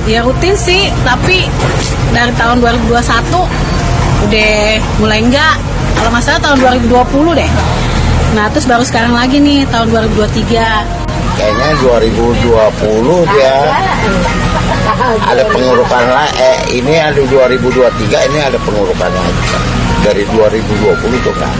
Ya rutin sih, tapi dari tahun 2021 udah mulai enggak. Kalau nggak salah tahun 2020 deh. Nah terus baru sekarang lagi nih tahun 2023. Kayaknya 2020 dia ada pengurukan ini ada 2023 ini ada pengurukan lagi. Dari 2020 tuh kan.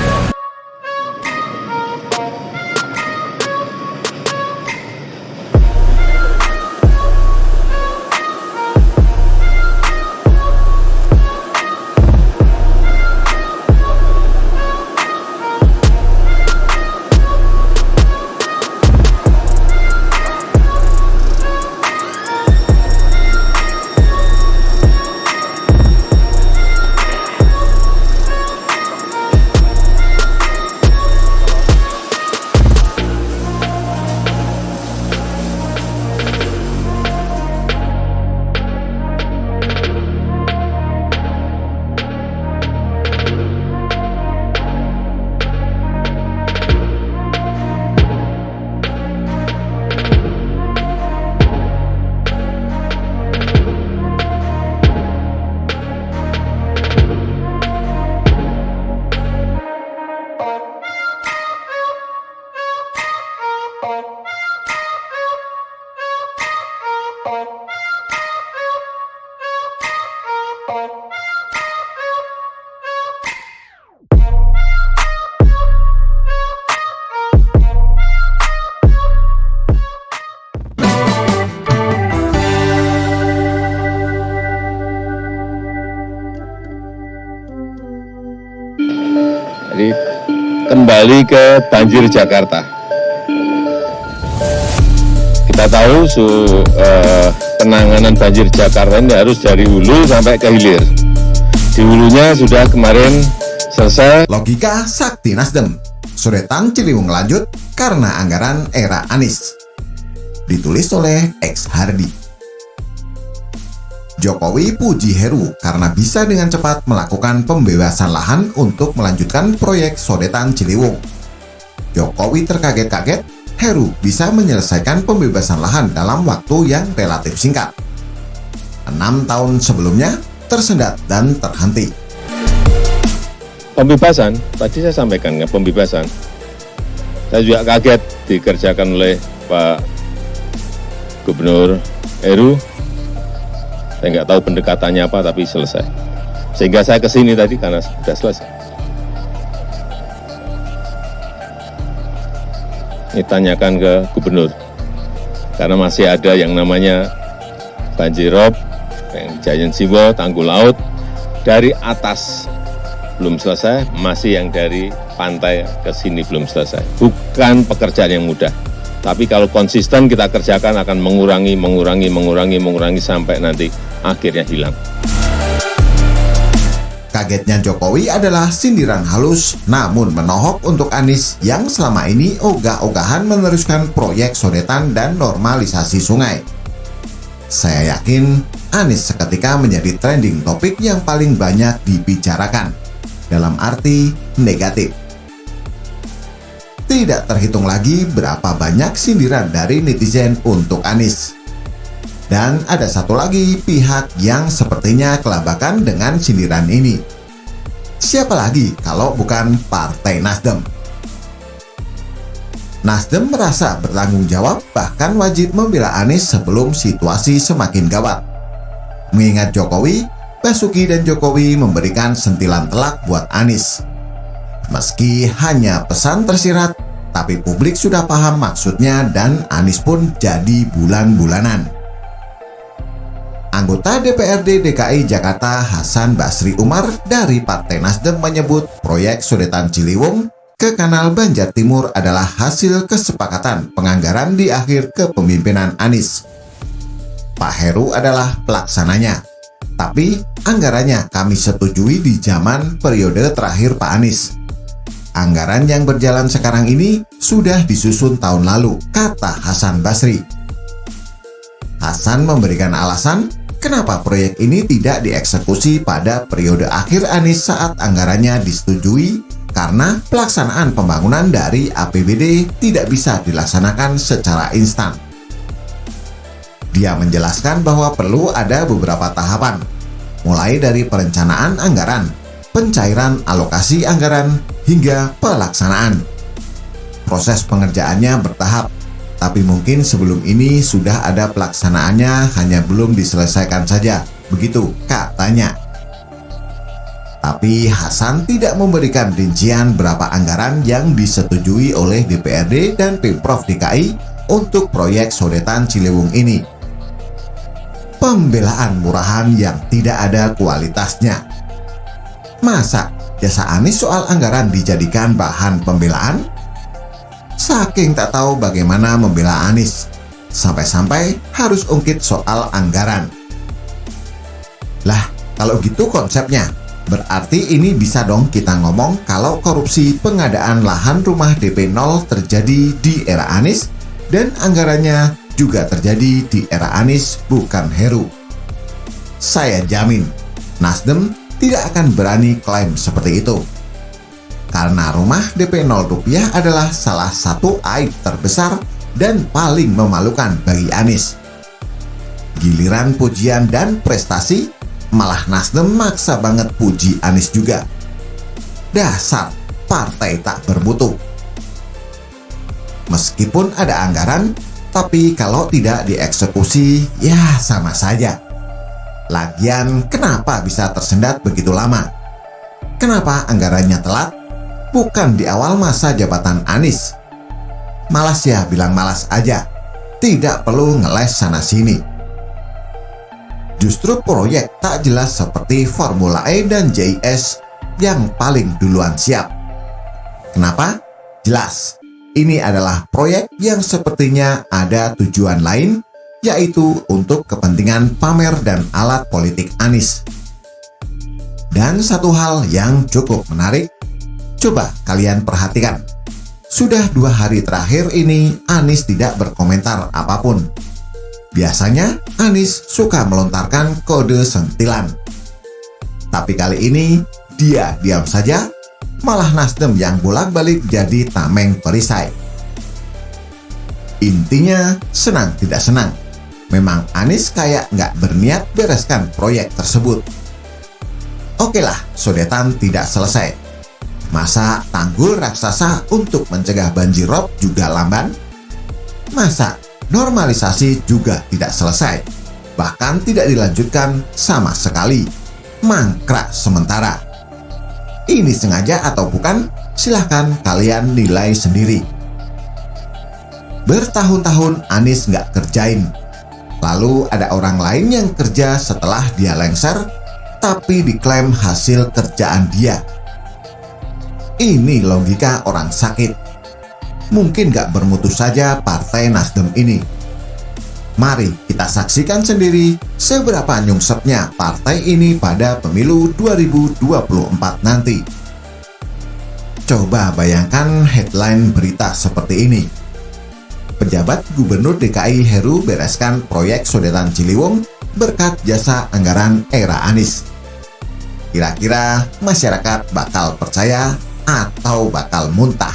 Jadi kembali ke banjir Jakarta. Kita tahu penanganan banjir Jakarta ini harus dari hulu sampai ke hilir. Di hulunya sudah kemarin selesai. Logika Sakti Nasdem, Sodetan Ciliwung lanjut karena anggaran era Anies. Ditulis oleh X Hardi. Jokowi puji Heru karena bisa dengan cepat melakukan pembebasan lahan untuk melanjutkan proyek Sodetan Ciliwung. Jokowi terkaget-kaget, Heru bisa menyelesaikan pembebasan lahan dalam waktu yang relatif singkat. 6 tahun sebelumnya, tersendat dan terhenti. Pembebasan, tadi saya sampaikan pembebasan. Saya juga kaget dikerjakan oleh Pak Gubernur Heru. Saya nggak tahu pendekatannya apa, tapi selesai. Sehingga saya kesini tadi karena sudah selesai. Ini tanyakan ke gubernur, karena masih ada yang namanya banjir rob, yang Giant Siwo, Tanggul Laut, dari atas belum selesai, masih yang dari pantai ke sini belum selesai. Bukan pekerjaan yang mudah. Tapi kalau konsisten kita kerjakan akan mengurangi sampai nanti akhirnya hilang. Kagetnya Jokowi adalah sindiran halus namun menohok untuk Anies yang selama ini ogah-ogahan meneruskan proyek sodetan dan normalisasi sungai. Saya yakin Anies seketika menjadi trending topik yang paling banyak dibicarakan, dalam arti negatif. Tidak terhitung lagi berapa banyak sindiran dari netizen untuk Anies. Dan ada satu lagi pihak yang sepertinya kelabakan dengan sindiran ini. Siapa lagi kalau bukan Partai Nasdem? Nasdem merasa bertanggung jawab bahkan wajib membela Anies sebelum situasi semakin gawat. Mengingat Jokowi, Basuki dan Jokowi memberikan sentilan telak buat Anies. Meski hanya pesan tersirat, tapi publik sudah paham maksudnya dan Anies pun jadi bulan-bulanan. Anggota DPRD DKI Jakarta Hasan Basri Umar dari Partai Nasdem menyebut proyek Sodetan Ciliwung ke Kanal Banjar Timur adalah hasil kesepakatan penganggaran di akhir kepemimpinan Anies. Pak Heru adalah pelaksananya, tapi anggarannya kami setujui di zaman periode terakhir Pak Anies. Anggaran yang berjalan sekarang ini sudah disusun tahun lalu, kata Hasan Basri. Hasan memberikan alasan kenapa proyek ini tidak dieksekusi pada periode akhir Anies saat anggarannya disetujui, karena pelaksanaan pembangunan dari APBD tidak bisa dilaksanakan secara instan. Dia menjelaskan bahwa perlu ada beberapa tahapan, mulai dari perencanaan anggaran, pencairan alokasi anggaran, hingga pelaksanaan. Proses pengerjaannya bertahap, tapi mungkin sebelum ini sudah ada pelaksanaannya, hanya belum diselesaikan saja, begitu katanya. Tapi Hasan tidak memberikan rincian berapa anggaran yang disetujui oleh DPRD dan Pemprov DKI untuk proyek Sodetan Ciliwung ini. Pembelaan murahan yang tidak ada kualitasnya. Masa jasa Anies soal anggaran dijadikan bahan pembelaan? Saking tak tahu bagaimana membela Anies, sampai-sampai harus ungkit soal anggaran. Lah, kalau gitu konsepnya, berarti ini bisa dong kita ngomong kalau korupsi pengadaan lahan rumah DP 0 terjadi di era Anies, dan anggarannya juga terjadi di era Anies, bukan Heru. Saya jamin, Nasdem tidak akan berani klaim seperti itu. Karena rumah DP 0 rupiah adalah salah satu aib terbesar dan paling memalukan bagi Anies. Giliran pujian dan prestasi, malah Nasdem maksa banget puji Anies juga. Dasar partai tak bermutu. Meskipun ada anggaran, tapi kalau tidak dieksekusi, ya sama saja. Lagian, kenapa bisa tersendat begitu lama? Kenapa anggarannya telat? Bukan di awal masa jabatan Anies. Malas ya, bilang malas aja. Tidak perlu ngeles sana-sini. Justru proyek tak jelas seperti Formula E dan JIS yang paling duluan siap. Kenapa? Jelas. Ini adalah proyek yang sepertinya ada tujuan lain, yaitu untuk kepentingan pamer dan alat politik Anies. Dan satu hal yang cukup menarik, coba kalian perhatikan. Sudah 2 hari terakhir ini Anies tidak berkomentar apapun. Biasanya Anies suka melontarkan kode sentilan. Tapi kali ini dia diam saja, malah Nasdem yang bolak-balik jadi tameng perisai. Intinya senang tidak senang, memang Anies kayak nggak berniat bereskan proyek tersebut. Oke lah, sodetan tidak selesai. Masa tanggul raksasa untuk mencegah banjirop juga lamban? Masa normalisasi juga tidak selesai, bahkan tidak dilanjutkan sama sekali, mangkrak sementara. Ini sengaja atau bukan? Silahkan kalian nilai sendiri. Bertahun-tahun Anies nggak kerjain, lalu ada orang lain yang kerja setelah dia lengser, tapi diklaim hasil kerjaan dia. Ini logika orang sakit. Mungkin gak bermutu saja partai Nasdem ini. Mari kita saksikan sendiri seberapa nyungsepnya partai ini pada pemilu 2024 nanti. Coba bayangkan headline berita seperti ini. Pejabat Gubernur DKI Heru bereskan proyek Sodetan Ciliwung berkat jasa anggaran era Anies. Kira-kira masyarakat bakal percaya atau bakal muntah?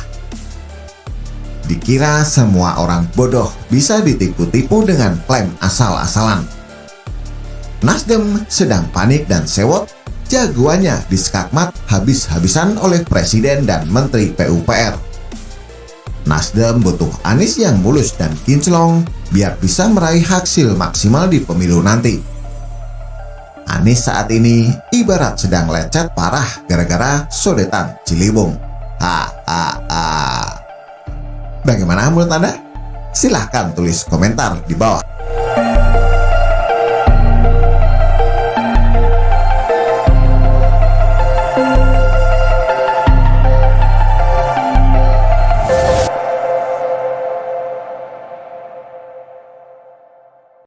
Dikira semua orang bodoh bisa ditipu-tipu dengan klaim asal-asalan. Nasdem sedang panik dan sewot, jagoannya diskakmat habis-habisan oleh Presiden dan Menteri PUPR. Nasdem butuh Anies yang mulus dan kinclong biar bisa meraih hasil maksimal di pemilu nanti. Anies saat ini ibarat sedang lecet parah gara-gara sodetan Ciliwung. Bagaimana menurut Anda? Silahkan tulis komentar di bawah.